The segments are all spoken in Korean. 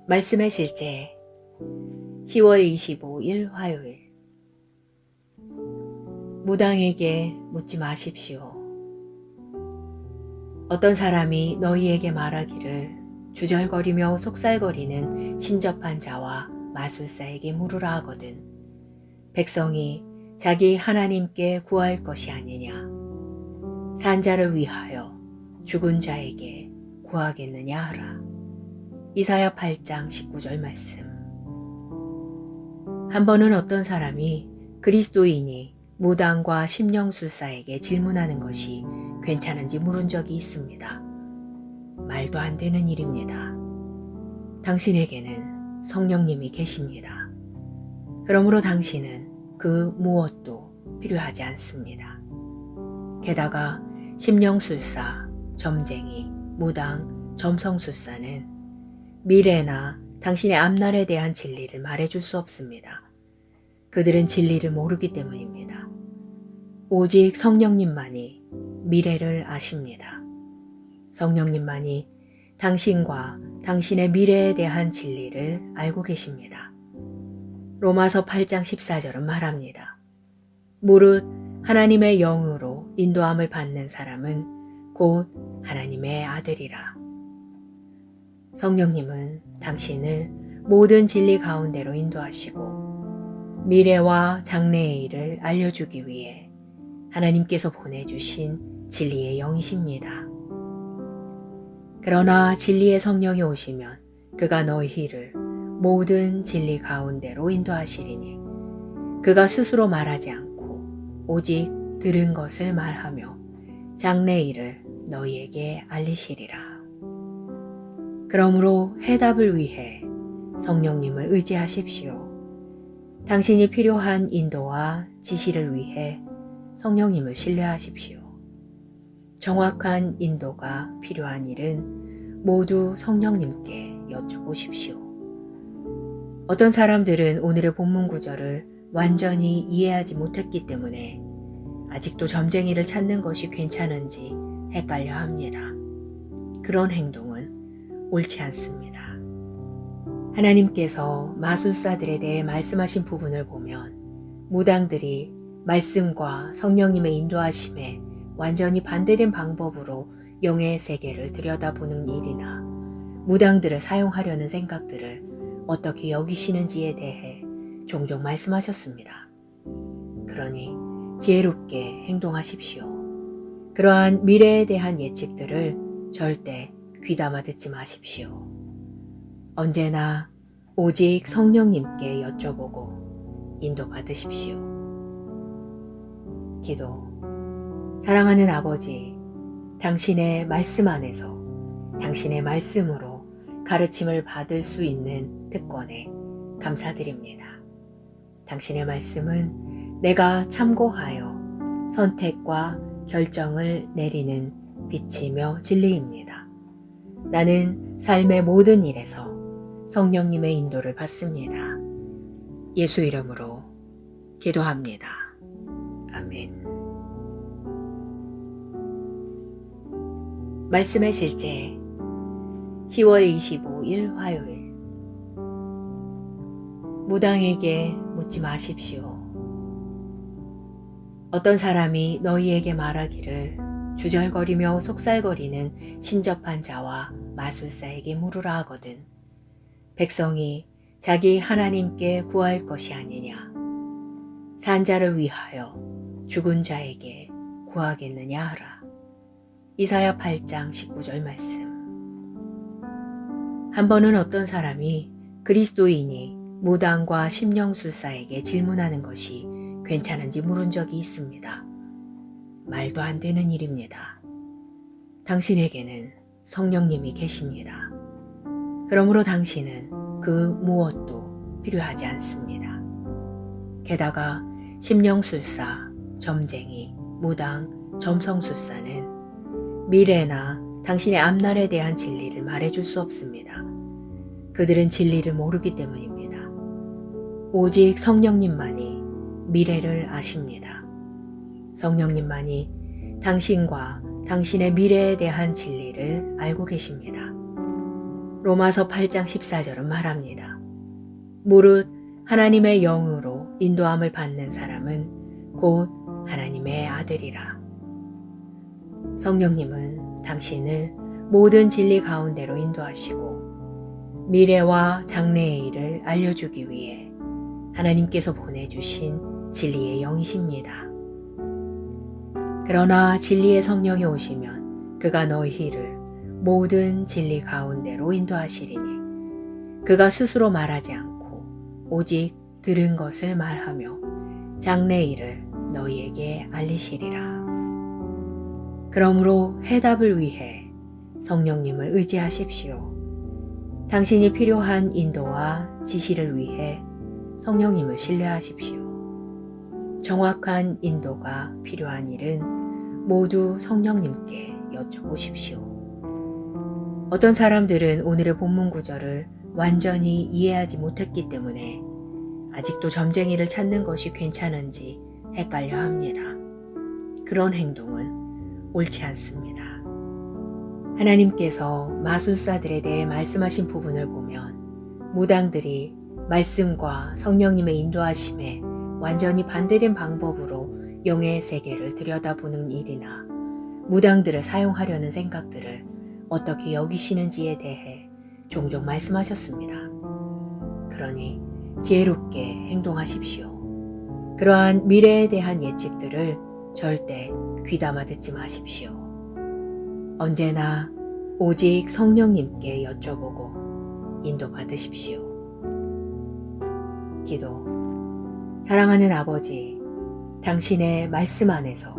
말씀의 실제 10월 25일 화요일. 무당에게 묻지 마십시오. 어떤 사람이 너희에게 말하기를 주절거리며 속살거리는 신접한 자와 마술사에게 물으라 하거든 백성이 자기 하나님께 구할 것이 아니냐. 산 자를 위하여 죽은 자에게 구하겠느냐 하라. 이사야 8장 19절 말씀. 한 번은 어떤 사람이 그리스도인이 무당과 심령술사에게 질문하는 것이 괜찮은지 물은 적이 있습니다. 말도 안 되는 일입니다. 당신에게는 성령님이 계십니다. 그러므로 당신은 그 무엇도 필요하지 않습니다. 게다가 심령술사, 점쟁이, 무당, 점성술사는 미래나 당신의 앞날에 대한 진리를 말해줄 수 없습니다. 그들은 진리를 모르기 때문입니다. 오직 성령님만이 미래를 아십니다. 성령님만이 당신과 당신의 미래에 대한 진리를 알고 계십니다. 로마서 8장 14절은 말합니다. 무릇 하나님의 영으로 인도함을 받는 사람은 곧 하나님의 아들이라. 성령님은 당신을 모든 진리 가운데로 인도하시고 미래와 장래의 일을 알려주기 위해 하나님께서 보내주신 진리의 영이십니다. 그러나 진리의 성령이 오시면 그가 너희를 모든 진리 가운데로 인도하시리니 그가 스스로 말하지 않고 오직 들은 것을 말하며 장래의 일을 너희에게 알리시리라. 그러므로 해답을 위해 성령님을 의지하십시오. 당신이 필요한 인도와 지시를 위해 성령님을 신뢰하십시오. 정확한 인도가 필요한 일은 모두 성령님께 여쭤보십시오. 어떤 사람들은 오늘의 본문 구절을 완전히 이해하지 못했기 때문에 아직도 점쟁이를 찾는 것이 괜찮은지 헷갈려 합니다. 그런 행동은 옳지 않습니다. 하나님께서 마술사들에 대해 말씀하신 부분을 보면 무당들이 말씀과 성령님의 인도하심에 완전히 반대된 방법으로 영의 세계를 들여다보는 일이나 무당들을 사용하려는 생각들을 어떻게 여기시는지에 대해 종종 말씀하셨습니다. 그러니 지혜롭게 행동하십시오. 그러한 미래에 대한 예측들을 절대 귀담아 듣지 마십시오. 언제나 오직 성령님께 여쭤보고 인도받으십시오. 기도. 사랑하는 아버지, 당신의 말씀 안에서 당신의 말씀으로 가르침을 받을 수 있는 특권에 감사드립니다. 당신의 말씀은 내가 참고하여 선택과 결정을 내리는 빛이며 진리입니다. 나는 삶의 모든 일에서 성령님의 인도를 받습니다. 예수 이름으로 기도합니다. 아멘. 말씀의 실제 10월 25일 화요일. 무당에게 묻지 마십시오. 어떤 사람이 너희에게 말하기를 주절거리며 속살거리는 신접한 자와 마술사에게 물으라 하거든 백성이 자기 하나님께 구할 것이 아니냐. 산 자를 위하여 죽은 자에게 구하겠느냐 하라. 이사야 8장 19절 말씀. 한 번은 어떤 사람이 그리스도인이 무당과 심령술사에게 질문하는 것이 괜찮은지 물은 적이 있습니다. 말도 안 되는 일입니다. 당신에게는 성령님이 계십니다. 그러므로 당신은 그 무엇도 필요하지 않습니다. 게다가 심령술사, 점쟁이, 무당, 점성술사는 미래나 당신의 앞날에 대한 진리를 말해줄 수 없습니다. 그들은 진리를 모르기 때문입니다. 오직 성령님만이 미래를 아십니다. 성령님만이 당신과 당신의 미래에 대한 진리를 알고 계십니다. 로마서 8장 14절은 말합니다. 무릇 하나님의 영으로 인도함을 받는 사람은 곧 하나님의 아들이라. 성령님은 당신을 모든 진리 가운데로 인도하시고 미래와 장래의 일을 알려주기 위해 하나님께서 보내주신 진리의 영이십니다. 그러나 진리의 성령이 오시면 그가 너희를 모든 진리 가운데로 인도하시리니 그가 스스로 말하지 않고 오직 들은 것을 말하며 장래의 일을 너희에게 알리시리라. 그러므로 해답을 위해 성령님을 의지하십시오. 당신이 필요한 인도와 지시를 위해 성령님을 신뢰하십시오. 정확한 인도가 필요한 일은 모두 성령님께 여쭤보십시오. 어떤 사람들은 오늘의 본문 구절을 완전히 이해하지 못했기 때문에 아직도 점쟁이를 찾는 것이 괜찮은지 헷갈려 합니다. 그런 행동은 옳지 않습니다. 하나님께서 마술사들에 대해 말씀하신 부분을 보면 무당들이 말씀과 성령님의 인도하심에 완전히 반대된 방법으로 영의 세계를 들여다보는 일이나 무당들을 사용하려는 생각들을 어떻게 여기시는지에 대해 종종 말씀하셨습니다. 그러니 지혜롭게 행동하십시오. 그러한 미래에 대한 예측들을 절대 귀담아 듣지 마십시오. 언제나 오직 성령님께 여쭤보고 인도받으십시오. 기도. 사랑하는 아버지, 당신의 말씀 안에서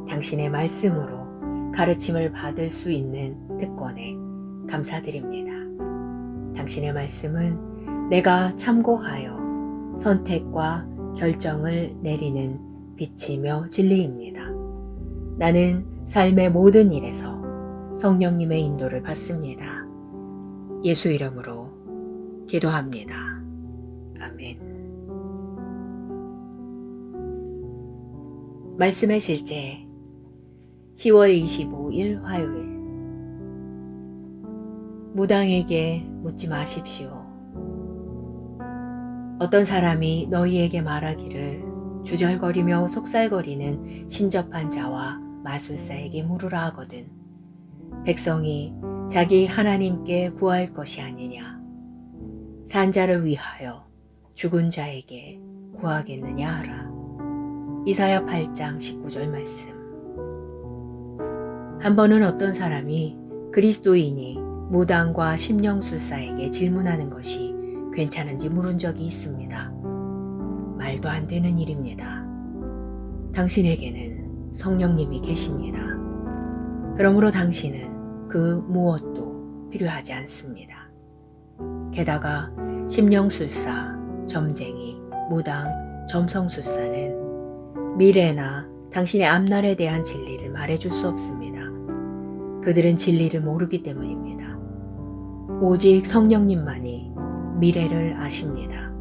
당신의 말씀으로 가르침을 받을 수 있는 특권에 감사드립니다. 당신의 말씀은 내가 참고하여 선택과 결정을 내리는 빛이며 진리입니다. 나는 삶의 모든 일에서 성령님의 인도를 받습니다. 예수 이름으로 기도합니다. 아멘. 말씀의 실제 10월 25일 화요일. 무당에게 묻지 마십시오. 어떤 사람이 너희에게 말하기를 주절거리며 속살거리는 신접한 자와 마술사에게 물으라 하거든. 백성이 자기 하나님께 구할 것이 아니냐. 산 자를 위하여 죽은 자에게 구하겠느냐 하라. 이사야 8장 19절 말씀. 한 번은 어떤 사람이 그리스도인이 무당과 심령술사에게 질문하는 것이 괜찮은지 물은 적이 있습니다. 말도 안 되는 일입니다. 당신에게는 성령님이 계십니다. 그러므로 당신은 그 무엇도 필요하지 않습니다. 게다가 심령술사, 점쟁이, 무당, 점성술사는 미래나 당신의 앞날에 대한 진리를 말해줄 수 없습니다. 그들은 진리를 모르기 때문입니다. 오직 성령님만이 미래를 아십니다.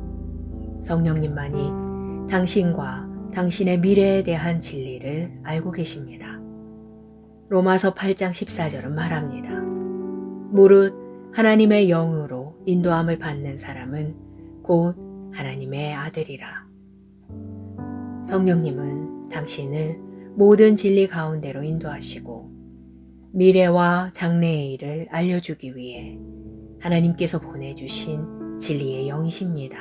성령님만이 당신과 당신의 미래에 대한 진리를 알고 계십니다. 로마서 8장 14절은 말합니다. 무릇 하나님의 영으로 인도함을 받는 사람은 곧 하나님의 아들이라. 성령님은 당신을 모든 진리 가운데로 인도하시고 미래와 장래의 일을 알려주기 위해 하나님께서 보내주신 진리의 영이십니다.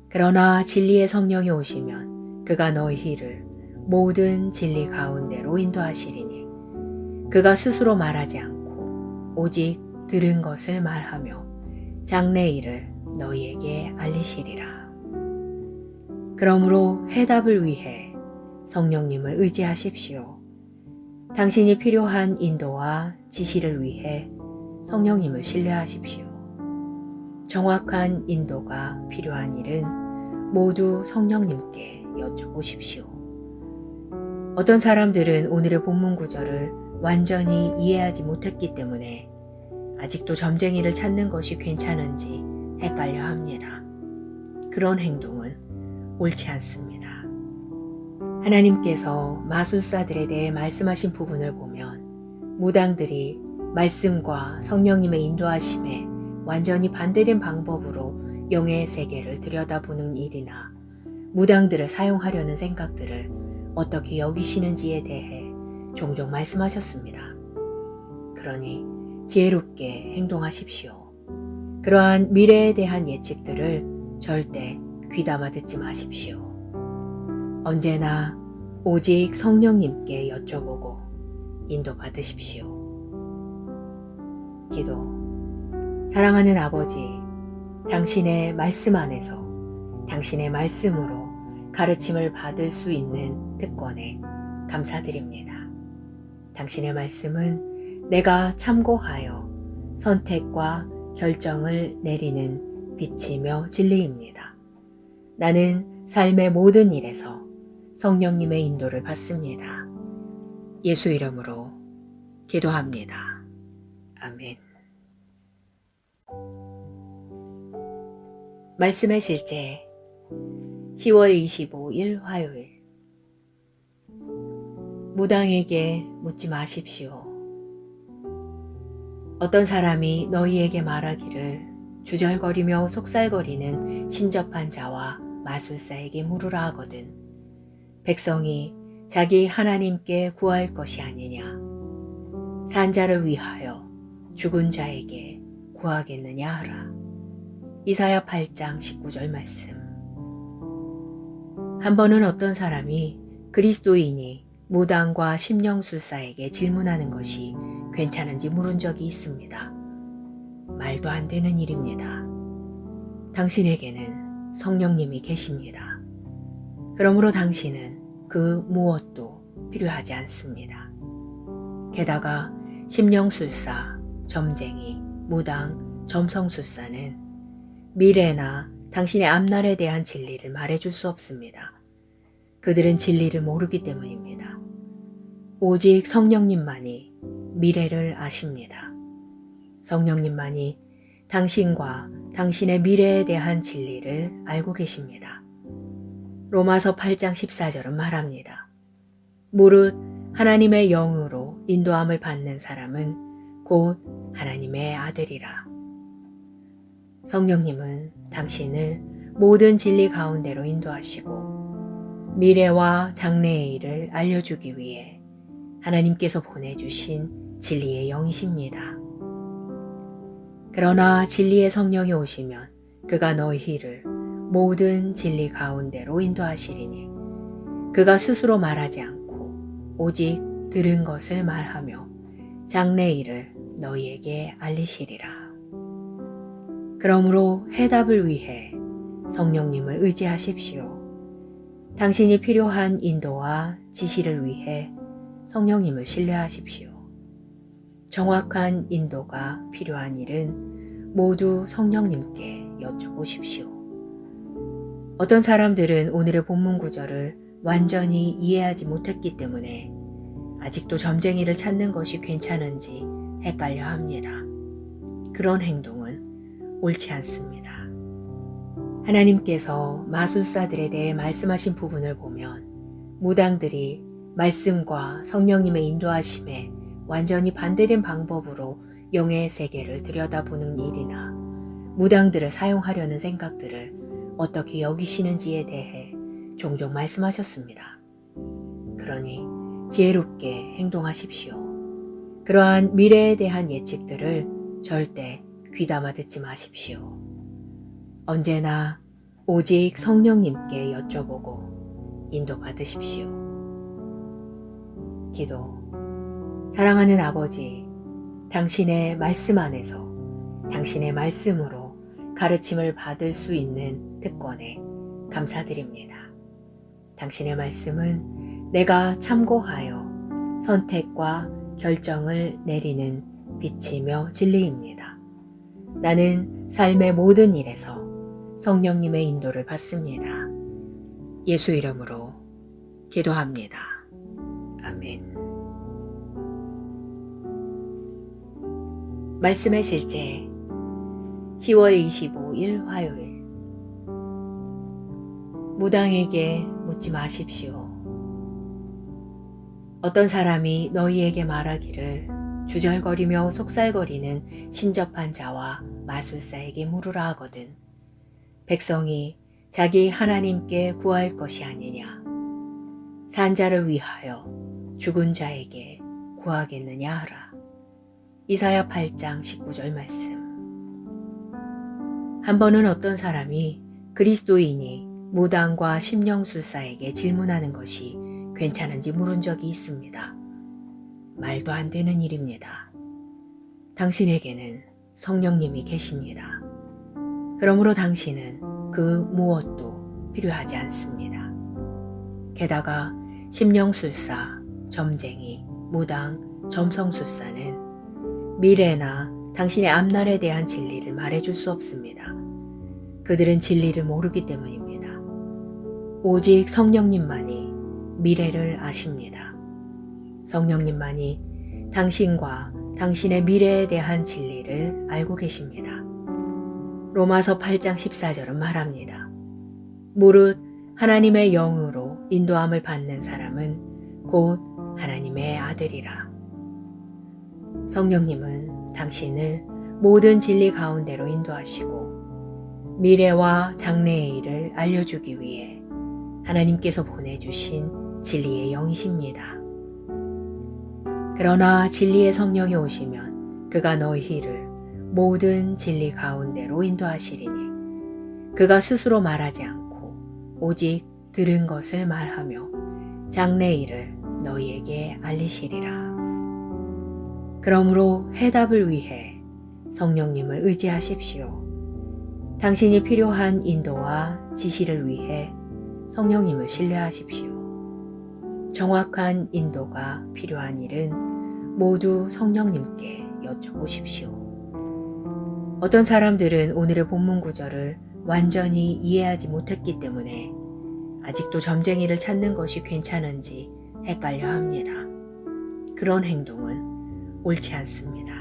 그러나 진리의 성령이 오시면 그가 너희를 모든 진리 가운데로 인도하시리니 그가 스스로 말하지 않고 오직 들은 것을 말하며 장래의 일을 너희에게 알리시리라. 그러므로 해답을 위해 성령님을 의지하십시오. 당신이 필요한 인도와 지시를 위해 성령님을 신뢰하십시오. 정확한 인도가 필요한 일은 모두 성령님께 여쭤보십시오. 어떤 사람들은 오늘의 본문 구절을 완전히 이해하지 못했기 때문에 아직도 점쟁이를 찾는 것이 괜찮은지 헷갈려 합니다. 그런 행동은 옳지 않습니다. 하나님께서 마술사들에 대해 말씀하신 부분을 보면 무당들이 말씀과 성령님의 인도하심에 완전히 반대된 방법으로 영의 세계를 들여다보는 일이나 무당들을 사용하려는 생각들을 어떻게 여기시는지에 대해 종종 말씀하셨습니다. 그러니 지혜롭게 행동하십시오. 그러한 미래에 대한 예측들을 절대 귀담아 듣지 마십시오. 언제나 오직 성령님께 여쭤보고 인도받으십시오. 기도. 사랑하는 아버지, 당신의 말씀 안에서 당신의 말씀으로 가르침을 받을 수 있는 특권에 감사드립니다. 당신의 말씀은 내가 참고하여 선택과 결정을 내리는 빛이며 진리입니다. 나는 삶의 모든 일에서 성령님의 인도를 받습니다. 예수 이름으로 기도합니다. 아멘. 말씀의 실제 10월 25일 화요일. 무당에게 묻지 마십시오. 어떤 사람이 너희에게 말하기를 주절거리며 속살거리는 신접한 자와 마술사에게 물으라 하거든. 백성이 자기 하나님께 구할 것이 아니냐. 산 자를 위하여 죽은 자에게 구하겠느냐 하라. 이사야 8장 19절 말씀. 한 번은 어떤 사람이 그리스도인이 무당과 심령술사에게 질문하는 것이 괜찮은지 물은 적이 있습니다. 말도 안 되는 일입니다. 당신에게는 성령님이 계십니다. 그러므로 당신은 그 무엇도 필요하지 않습니다. 게다가 심령술사, 점쟁이, 무당, 점성술사는 미래나 당신의 앞날에 대한 진리를 말해줄 수 없습니다. 그들은 진리를 모르기 때문입니다. 오직 성령님만이 미래를 아십니다. 성령님만이 당신과 당신의 미래에 대한 진리를 알고 계십니다. 로마서 8장 14절은 말합니다. 무릇 하나님의 영으로 인도함을 받는 사람은 곧 하나님의 아들이라. 성령님은 당신을 모든 진리 가운데로 인도하시고 미래와 장래의 일을 알려주기 위해 하나님께서 보내주신 진리의 영이십니다. 그러나 진리의 성령이 오시면 그가 너희를 모든 진리 가운데로 인도하시리니 그가 스스로 말하지 않고 오직 들은 것을 말하며 장래의 일을 너희에게 알리시리라. 그러므로 해답을 위해 성령님을 의지하십시오. 당신이 필요한 인도와 지시를 위해 성령님을 신뢰하십시오. 정확한 인도가 필요한 일은 모두 성령님께 여쭤보십시오. 어떤 사람들은 오늘의 본문 구절을 완전히 이해하지 못했기 때문에 아직도 점쟁이를 찾는 것이 괜찮은지 헷갈려 합니다. 그런 행동은 옳지 않습니다. 하나님께서 마술사들에 대해 말씀하신 부분을 보면 무당들이 말씀과 성령님의 인도하심에 완전히 반대된 방법으로 영의 세계를 들여다보는 일이나 무당들을 사용하려는 생각들을 어떻게 여기시는지에 대해 종종 말씀하셨습니다. 그러니 지혜롭게 행동하십시오. 그러한 미래에 대한 예측들을 절대 귀담아 듣지 마십시오. 언제나 오직 성령님께 여쭤보고 인도받으십시오. 기도. 사랑하는 아버지, 당신의 말씀 안에서 당신의 말씀으로 가르침을 받을 수 있는 특권에 감사드립니다. 당신의 말씀은 내가 참고하여 선택과 결정을 내리는 빛이며 진리입니다. 나는 삶의 모든 일에서 성령님의 인도를 받습니다. 예수 이름으로 기도합니다. 아멘. 말씀의 실제 10월 25일 화요일. 무당에게 묻지 마십시오. 어떤 사람이 너희에게 말하기를 주절거리며 속살거리는 신접한 자와 마술사에게 물으라 하거든. 백성이 자기 하나님께 구할 것이 아니냐. 산 자를 위하여 죽은 자에게 구하겠느냐 하라. 이사야 8장 19절 말씀. 한 번은 어떤 사람이 그리스도인이 무당과 심령술사에게 질문하는 것이 괜찮은지 물은 적이 있습니다. 말도 안 되는 일입니다. 당신에게는 성령님이 계십니다. 그러므로 당신은 그 무엇도 필요하지 않습니다. 게다가 심령술사, 점쟁이, 무당, 점성술사는 미래나 당신의 앞날에 대한 진리를 말해줄 수 없습니다. 그들은 진리를 모르기 때문입니다. 오직 성령님만이 미래를 아십니다. 성령님만이 당신과 당신의 미래에 대한 진리를 알고 계십니다. 로마서 8장 14절은 말합니다. 무릇 하나님의 영으로 인도함을 받는 사람은 곧 하나님의 아들이라. 성령님은 당신을 모든 진리 가운데로 인도하시고 미래와 장래의 일을 알려주기 위해 하나님께서 보내주신 진리의 영이십니다. 그러나 진리의 성령이 오시면 그가 너희를 모든 진리 가운데로 인도하시리니 그가 스스로 말하지 않고 오직 들은 것을 말하며 장래의 일을 너희에게 알리시리라. 그러므로 해답을 위해 성령님을 의지하십시오. 당신이 필요한 인도와 지시를 위해 성령님을 신뢰하십시오. 정확한 인도가 필요한 일은 모두 성령님께 여쭤보십시오. 어떤 사람들은 오늘의 본문 구절을 완전히 이해하지 못했기 때문에 아직도 점쟁이를 찾는 것이 괜찮은지 헷갈려 합니다. 그런 행동은 옳지 않습니다.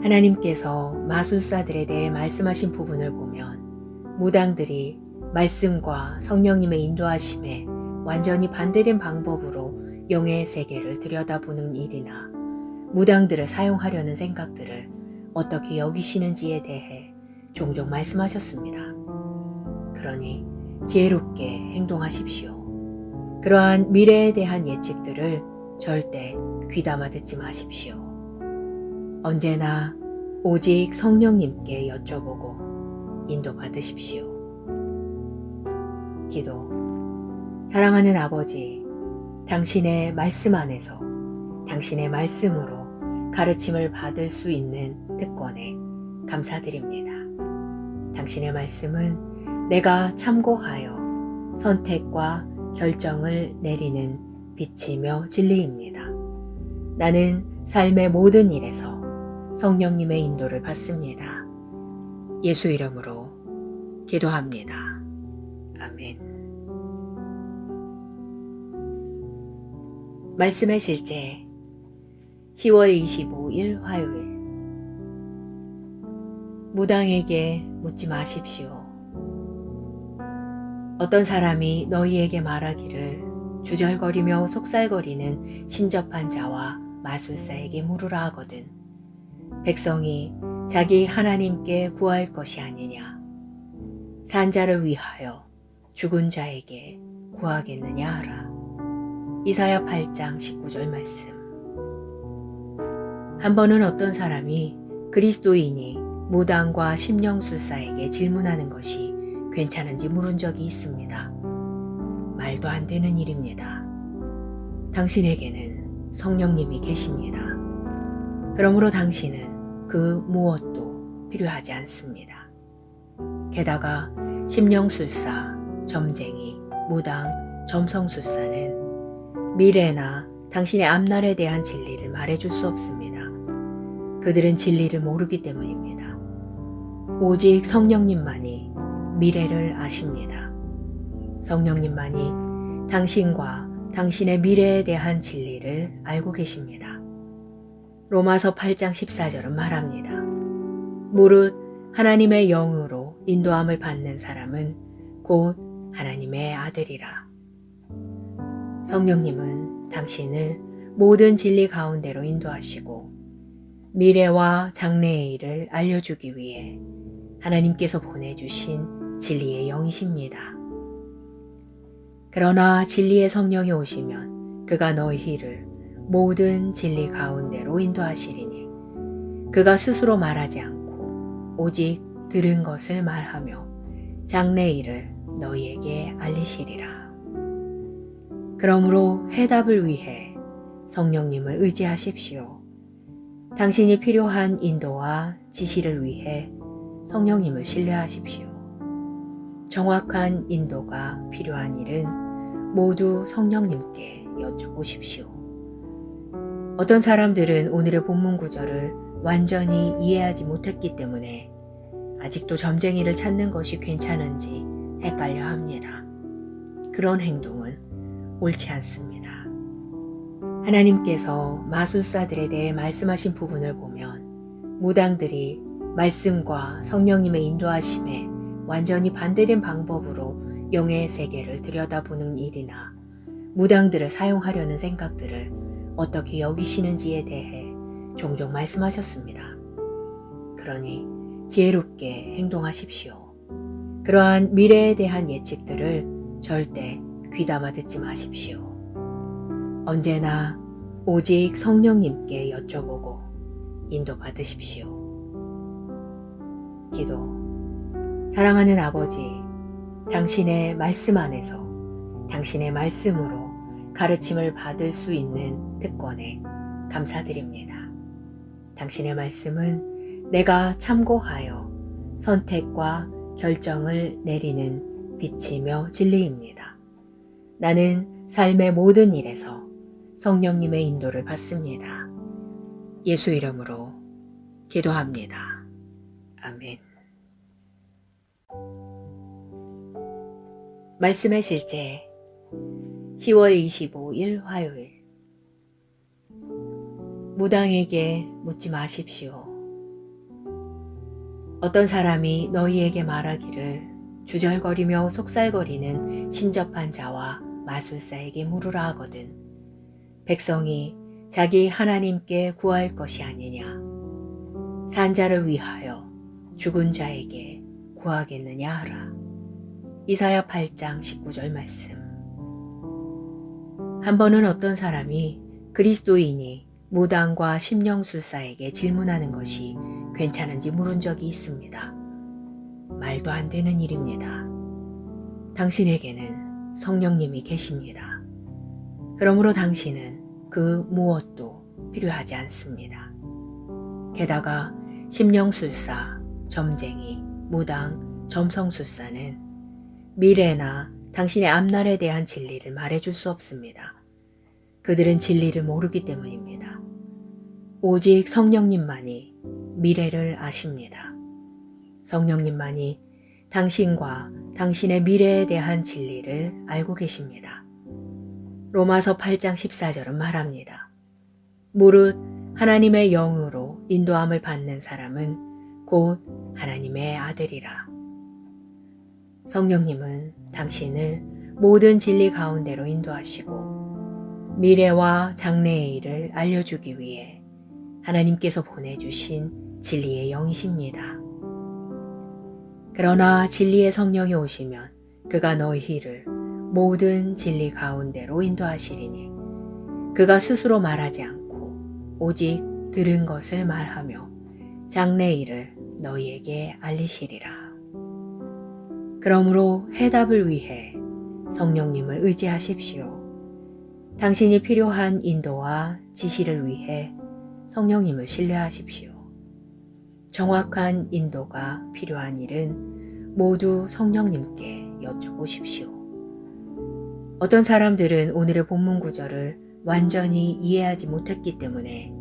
하나님께서 마술사들에 대해 말씀하신 부분을 보면 무당들이 말씀과 성령님의 인도하심에 완전히 반대된 방법으로 영의 세계를 들여다보는 일이나 무당들을 사용하려는 생각들을 어떻게 여기시는지에 대해 종종 말씀하셨습니다. 그러니 지혜롭게 행동하십시오. 그러한 미래에 대한 예측들을 절대 귀담아 듣지 마십시오. 언제나 오직 성령님께 여쭤보고 인도받으십시오. 기도. 사랑하는 아버지, 당신의 말씀 안에서 당신의 말씀으로 가르침을 받을 수 있는 특권에 감사드립니다. 당신의 말씀은 내가 참고하여 선택과 결정을 내리는 빛이며 진리입니다. 나는 삶의 모든 일에서 성령님의 인도를 받습니다. 예수 이름으로 기도합니다. 아멘. 말씀의 실제 10월 25일 화요일. 무당에게 묻지 마십시오. 어떤 사람이 너희에게 말하기를 주절거리며 속살거리는 신접한 자와 마술사에게 물으라 하거든. 백성이 자기 하나님께 구할 것이 아니냐. 산 자를 위하여 죽은 자에게 구하겠느냐 하라. 이사야 8장 19절 말씀. 한 번은 어떤 사람이 그리스도인이 무당과 심령술사에게 질문하는 것이 괜찮은지 물은 적이 있습니다. 말도 안 되는 일입니다. 당신에게는 성령님이 계십니다. 그러므로 당신은 그 무엇도 필요하지 않습니다. 게다가 심령술사, 점쟁이, 무당, 점성술사는 미래나 당신의 앞날에 대한 진리를 말해줄 수 없습니다. 그들은 진리를 모르기 때문입니다. 오직 성령님만이 미래를 아십니다. 성령님만이 당신과 당신의 미래에 대한 진리를 알고 계십니다. 로마서 8장 14절은 말합니다. 무릇 하나님의 영으로 인도함을 받는 사람은 곧 하나님의 아들이라. 성령님은 당신을 모든 진리 가운데로 인도하시고 미래와 장래의 일을 알려주기 위해 하나님께서 보내주신 진리의 영이십니다. 그러나 진리의 성령이 오시면 그가 너희를 모든 진리 가운데로 인도하시리니 그가 스스로 말하지 않고 오직 들은 것을 말하며 장래의 일을 너희에게 알리시리라. 그러므로 해답을 위해 성령님을 의지하십시오. 당신이 필요한 인도와 지시를 위해 성령님을 신뢰하십시오. 정확한 인도가 필요한 일은 모두 성령님께 여쭤보십시오. 어떤 사람들은 오늘의 본문 구절을 완전히 이해하지 못했기 때문에 아직도 점쟁이를 찾는 것이 괜찮은지 헷갈려 합니다. 그런 행동은 옳지 않습니다. 하나님께서 마술사들에 대해 말씀하신 부분을 보면 무당들이 말씀과 성령님의 인도하심에 완전히 반대된 방법으로 영의 세계를 들여다보는 일이나 무당들을 사용하려는 생각들을 어떻게 여기시는지에 대해 종종 말씀하셨습니다. 그러니 지혜롭게 행동하십시오. 그러한 미래에 대한 예측들을 절대 귀담아 듣지 마십시오. 언제나 오직 성령님께 여쭤보고 인도받으십시오. 기도. 사랑하는 아버지, 당신의 말씀 안에서 당신의 말씀으로 가르침을 받을 수 있는 특권에 감사드립니다. 당신의 말씀은 내가 참고하여 선택과 결정을 내리는 빛이며 진리입니다. 나는 삶의 모든 일에서 성령님의 인도를 받습니다. 예수 이름으로 기도합니다. 아멘. 말씀의 실제 10월 25일 화요일. 무당에게 묻지 마십시오. 어떤 사람이 너희에게 말하기를 주절거리며 속살거리는 신접한 자와 마술사에게 물으라 하거든. 백성이 자기 하나님께 구할 것이 아니냐. 산 자를 위하여 죽은 자에게 구하겠느냐 하라. 이사야 8장 19절 말씀. 한 번은 어떤 사람이 그리스도인이 무당과 심령술사에게 질문하는 것이 괜찮은지 물은 적이 있습니다. 말도 안 되는 일입니다. 당신에게는 성령님이 계십니다. 그러므로 당신은 그 무엇도 필요하지 않습니다. 게다가 심령술사, 점쟁이, 무당, 점성술사는 미래나 당신의 앞날에 대한 진리를 말해줄 수 없습니다. 그들은 진리를 모르기 때문입니다. 오직 성령님만이 미래를 아십니다. 성령님만이 당신과 당신의 미래에 대한 진리를 알고 계십니다. 로마서 8장 14절은 말합니다. 무릇 하나님의 영으로 인도함을 받는 사람은 곧 하나님의 아들이라. 성령님은 당신을 모든 진리 가운데로 인도하시고 미래와 장래의 일을 알려주기 위해 하나님께서 보내주신 진리의 영이십니다. 그러나 진리의 성령이 오시면 그가 너희를 모든 진리 가운데로 인도하시리니 그가 스스로 말하지 않고 오직 들은 것을 말하며 장래의 일을 너희에게 알리시리라. 그러므로 해답을 위해 성령님을 의지하십시오. 당신이 필요한 인도와 지시를 위해 성령님을 신뢰하십시오. 정확한 인도가 필요한 일은 모두 성령님께 여쭤보십시오. 어떤 사람들은 오늘의 본문 구절을 완전히 이해하지 못했기 때문에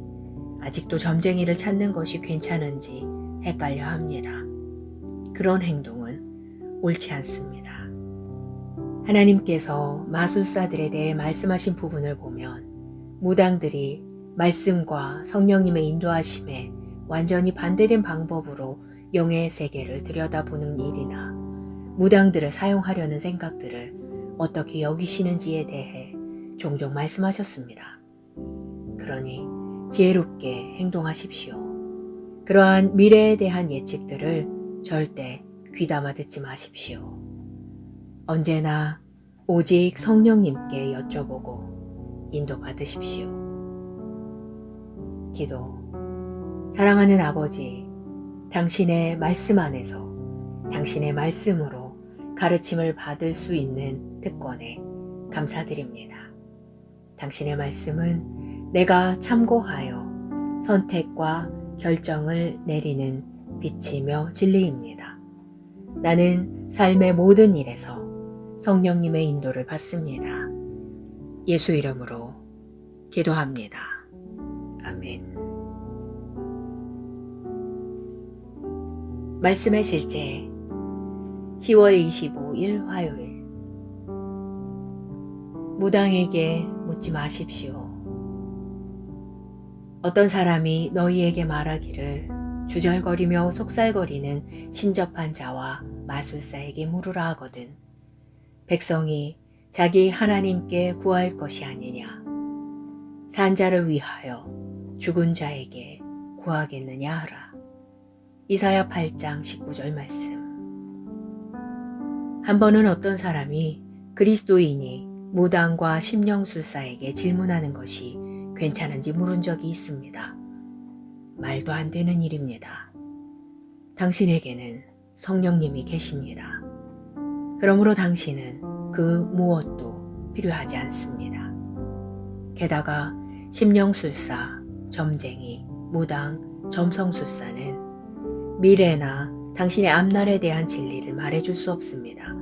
아직도 점쟁이를 찾는 것이 괜찮은지 헷갈려 합니다. 그런 행동은 옳지 않습니다. 하나님께서 마술사들에 대해 말씀하신 부분을 보면 무당들이 말씀과 성령님의 인도하심에 완전히 반대된 방법으로 영의 세계를 들여다보는 일이나 무당들을 사용하려는 생각들을 어떻게 여기시는지에 대해 종종 말씀하셨습니다. 그러니 지혜롭게 행동하십시오. 그러한 미래에 대한 예측들을 절대 귀담아 듣지 마십시오. 언제나 오직 성령님께 여쭤보고 인도받으십시오. 기도. 사랑하는 아버지, 당신의 말씀 안에서 당신의 말씀으로 가르침을 받을 수 있는 특권에 감사드립니다. 당신의 말씀은 내가 참고하여 선택과 결정을 내리는 빛이며 진리입니다. 나는 삶의 모든 일에서 성령님의 인도를 받습니다. 예수 이름으로 기도합니다. 아멘. 말씀의 실제 10월 25일 화요일. 무당에게 묻지 마십시오. 어떤 사람이 너희에게 말하기를 주절거리며 속살거리는 신접한 자와 마술사에게 물으라 하거든. 백성이 자기 하나님께 구할 것이 아니냐. 산 자를 위하여 죽은 자에게 구하겠느냐 하라. 이사야 8장 19절 말씀. 한 번은 어떤 사람이 그리스도인이 무당과 심령술사에게 질문하는 것이 괜찮은지 물은 적이 있습니다. 말도 안 되는 일입니다. 당신에게는 성령님이 계십니다. 그러므로 당신은 그 무엇도 필요하지 않습니다. 게다가 심령술사, 점쟁이, 무당, 점성술사는 미래나 당신의 앞날에 대한 진리를 말해줄 수 없습니다.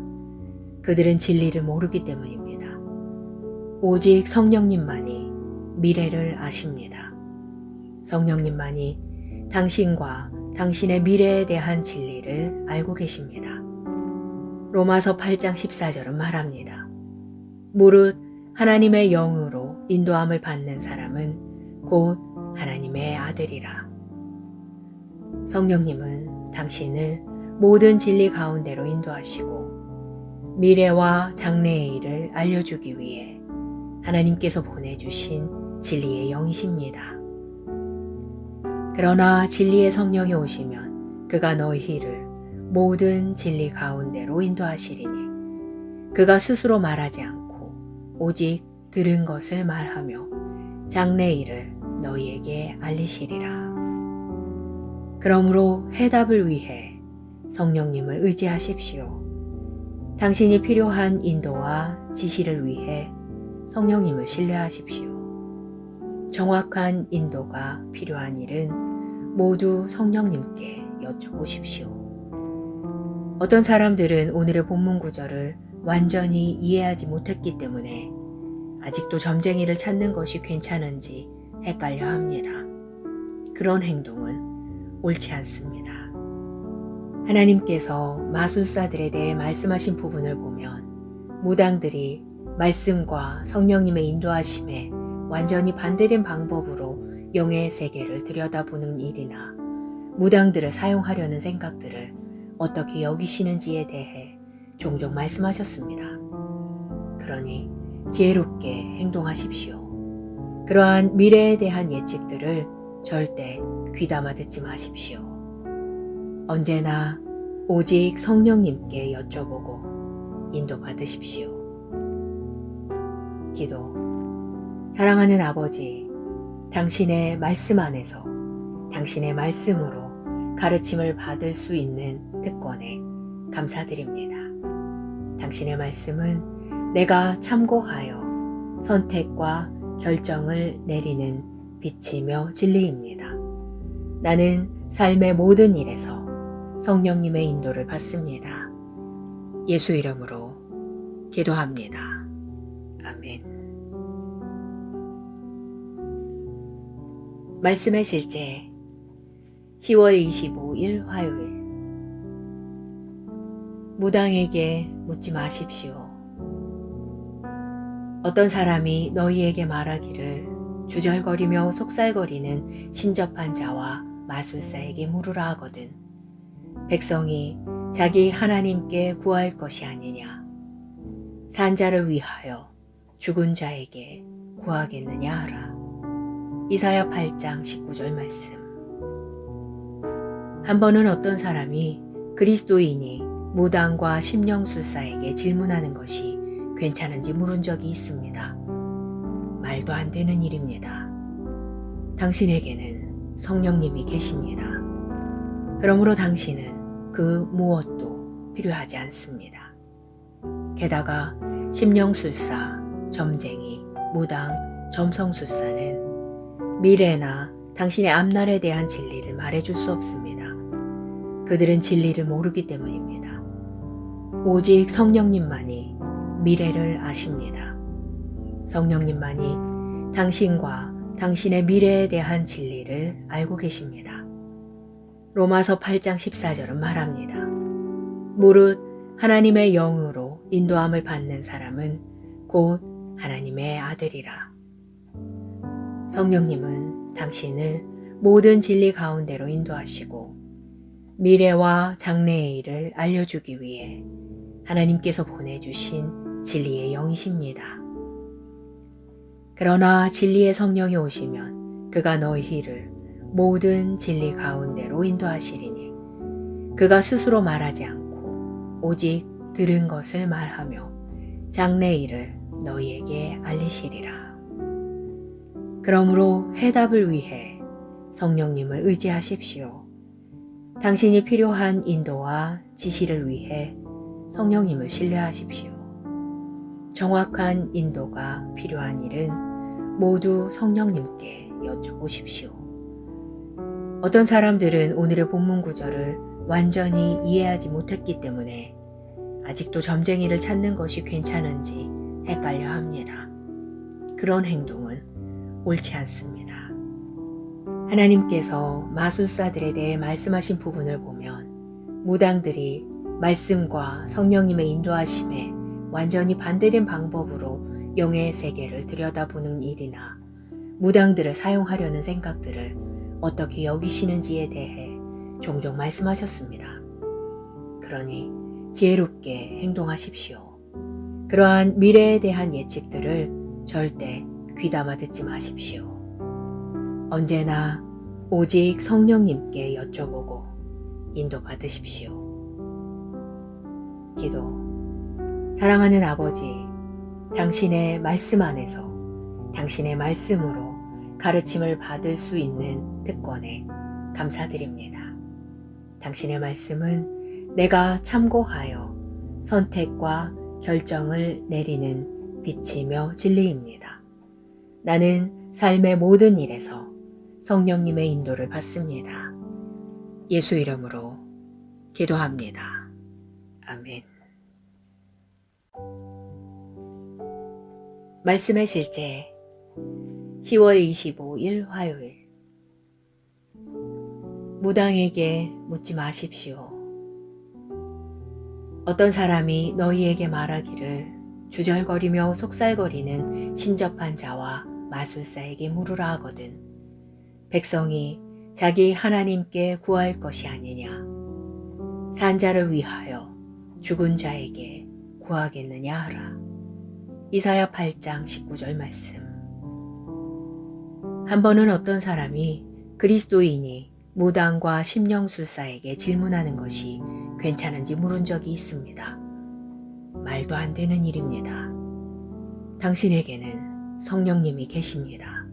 그들은 진리를 모르기 때문입니다. 오직 성령님만이 미래를 아십니다. 성령님만이 당신과 당신의 미래에 대한 진리를 알고 계십니다. 로마서 8장 14절은 말합니다. 무릇 하나님의 영으로 인도함을 받는 사람은 곧 하나님의 아들이라. 성령님은 당신을 모든 진리 가운데로 인도하시고 미래와 장래의 일을 알려주기 위해 하나님께서 보내주신 진리의 영이십니다. 그러나 진리의 성령이 오시면 그가 너희를 모든 진리 가운데로 인도하시리니 그가 스스로 말하지 않고 오직 들은 것을 말하며 장래의 일을 너희에게 알리시리라. 그러므로 해답을 위해 성령님을 의지하십시오. 당신이 필요한 인도와 지시를 위해 성령님을 신뢰하십시오. 정확한 인도가 필요한 일은 모두 성령님께 여쭤보십시오. 어떤 사람들은 오늘의 본문 구절을 완전히 이해하지 못했기 때문에 아직도 점쟁이를 찾는 것이 괜찮은지 헷갈려 합니다. 그런 행동은 옳지 않습니다. 하나님께서 마술사들에 대해 말씀하신 부분을 보면 무당들이 말씀과 성령님의 인도하심에 완전히 반대된 방법으로 영의 세계를 들여다보는 일이나 무당들을 사용하려는 생각들을 어떻게 여기시는지에 대해 종종 말씀하셨습니다. 그러니 지혜롭게 행동하십시오. 그러한 미래에 대한 예측들을 절대 귀담아 듣지 마십시오. 언제나 오직 성령님께 여쭤보고 인도받으십시오. 기도. 사랑하는 아버지, 당신의 말씀 안에서 당신의 말씀으로 가르침을 받을 수 있는 특권에 감사드립니다. 당신의 말씀은 내가 참고하여 선택과 결정을 내리는 빛이며 진리입니다. 나는 삶의 모든 일에서 성령님의 인도를 받습니다. 예수 이름으로 기도합니다. 아멘. 말씀의 실제 10월 25일 화요일. 무당에게 묻지 마십시오. 어떤 사람이 너희에게 말하기를 주절거리며 속살거리는 신접한 자와 마술사에게 물으라 하거든. 백성이 자기 하나님께 구할 것이 아니냐. 산 자를 위하여 죽은 자에게 구하겠느냐 하라. 이사야 8장 19절 말씀. 한 번은 어떤 사람이 그리스도인이 무당과 심령술사에게 질문하는 것이 괜찮은지 물은 적이 있습니다. 말도 안 되는 일입니다. 당신에게는 성령님이 계십니다. 그러므로 당신은 그 무엇도 필요하지 않습니다. 게다가 심령술사, 점쟁이, 무당, 점성술사는 미래나 당신의 앞날에 대한 진리를 말해줄 수 없습니다. 그들은 진리를 모르기 때문입니다. 오직 성령님만이 미래를 아십니다. 성령님만이 당신과 당신의 미래에 대한 진리를 알고 계십니다. 로마서 8장 14절은 말합니다. 무릇 하나님의 영으로 인도함을 받는 사람은 곧 하나님의 아들이라. 성령님은 당신을 모든 진리 가운데로 인도하시고 미래와 장래의 일을 알려주기 위해 하나님께서 보내주신 진리의 영이십니다. 그러나 진리의 성령이 오시면 그가 너희를 모든 진리 가운데로 인도하시리니 그가 스스로 말하지 않고 오직 들은 것을 말하며 장래의 일을 너희에게 알리시리라. 그러므로 해답을 위해 성령님을 의지하십시오. 당신이 필요한 인도와 지시를 위해 성령님을 신뢰하십시오. 정확한 인도가 필요한 일은 모두 성령님께 여쭤보십시오. 어떤 사람들은 오늘의 본문 구절을 완전히 이해하지 못했기 때문에 아직도 점쟁이를 찾는 것이 괜찮은지 헷갈려 합니다. 그런 행동은 옳지 않습니다. 하나님께서 마술사들에 대해 말씀하신 부분을 보면 무당들이 말씀과 성령님의 인도하심에 완전히 반대된 방법으로 영의 세계를 들여다보는 일이나 무당들을 사용하려는 생각들을 어떻게 여기시는지에 대해 종종 말씀하셨습니다. 그러니 지혜롭게 행동하십시오. 그러한 미래에 대한 예측들을 절대 귀담아 듣지 마십시오. 언제나 오직 성령님께 여쭤보고 인도받으십시오. 기도. 사랑하는 아버지, 당신의 말씀 안에서 당신의 말씀으로 가르침을 받을 수 있는 특권에 감사드립니다. 당신의 말씀은 내가 참고하여 선택과 결정을 내리는 빛이며 진리입니다. 나는 삶의 모든 일에서 성령님의 인도를 받습니다. 예수 이름으로 기도합니다. 아멘. 말씀의 실제 10월 25일 화요일. 무당에게 묻지 마십시오. 어떤 사람이 너희에게 말하기를 주절거리며 속살거리는 신접한 자와 마술사에게 물으라 하거든. 백성이 자기 하나님께 구할 것이 아니냐. 산 자를 위하여 죽은 자에게 구하겠느냐 하라. 이사야 8장 19절 말씀. 한 번은 어떤 사람이 그리스도인이 무당과 심령술사에게 질문하는 것이 괜찮은지 물은 적이 있습니다. 말도 안 되는 일입니다. 당신에게는 성령님이 계십니다.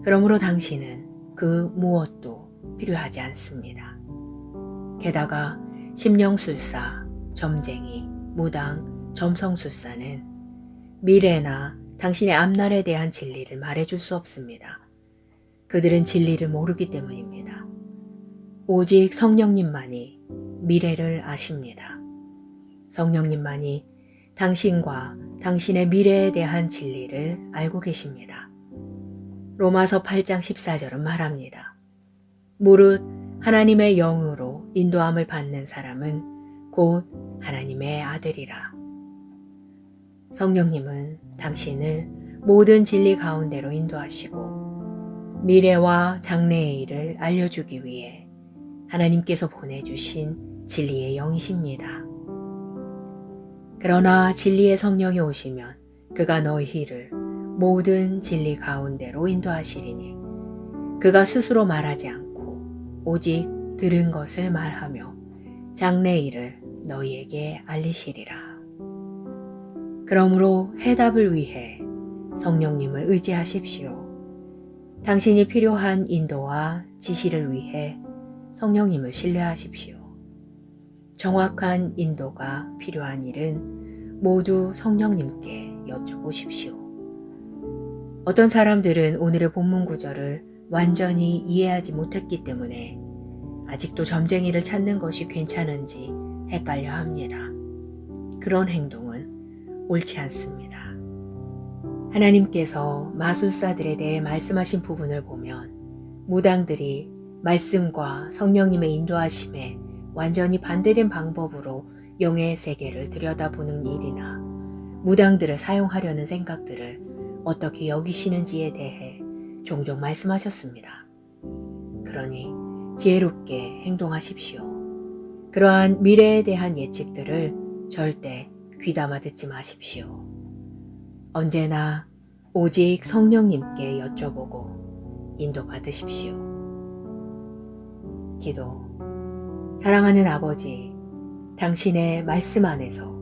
그러므로 당신은 그 무엇도 필요하지 않습니다. 게다가 심령술사, 점쟁이, 무당, 점성술사는 미래나 당신의 앞날에 대한 진리를 말해줄 수 없습니다. 그들은 진리를 모르기 때문입니다. 오직 성령님만이 미래를 아십니다. 성령님만이 당신과 당신의 미래에 대한 진리를 알고 계십니다. 로마서 8장 14절은 말합니다. 무릇 하나님의 영으로 인도함을 받는 사람은 곧 하나님의 아들이라. 성령님은 당신을 모든 진리 가운데로 인도하시고 미래와 장래의 일을 알려주기 위해 하나님께서 보내주신 진리의 영이십니다. 그러나 진리의 성령이 오시면 그가 너희를 모든 진리 가운데로 인도하시리니 그가 스스로 말하지 않고 오직 들은 것을 말하며 장래 일을 너희에게 알리시리라. 그러므로 해답을 위해 성령님을 의지하십시오. 당신이 필요한 인도와 지시를 위해 성령님을 신뢰하십시오. 정확한 인도가 필요한 일은 모두 성령님께 여쭤보십시오. 어떤 사람들은 오늘의 본문 구절을 완전히 이해하지 못했기 때문에 아직도 점쟁이를 찾는 것이 괜찮은지 헷갈려 합니다. 그런 행동은 옳지 않습니다. 하나님께서 마술사들에 대해 말씀하신 부분을 보면 무당들이 말씀과 성령님의 인도하심에 완전히 반대된 방법으로 영의 세계를 들여다보는 일이나 무당들을 사용하려는 생각들을 어떻게 여기시는지에 대해 종종 말씀하셨습니다. 그러니 지혜롭게 행동하십시오. 그러한 미래에 대한 예측들을 절대 귀담아 듣지 마십시오. 언제나 오직 성령님께 여쭤보고 인도받으십시오. 기도. 사랑하는 아버지, 당신의 말씀 안에서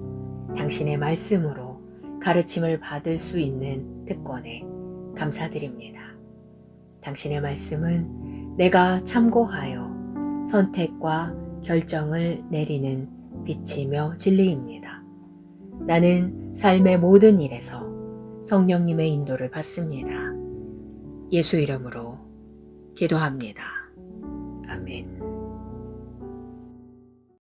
당신의 말씀으로 가르침을 받을 수 있는 특권에 감사드립니다. 당신의 말씀은 내가 참고하여 선택과 결정을 내리는 빛이며 진리입니다. 나는 삶의 모든 일에서 성령님의 인도를 받습니다. 예수 이름으로 기도합니다. 아멘.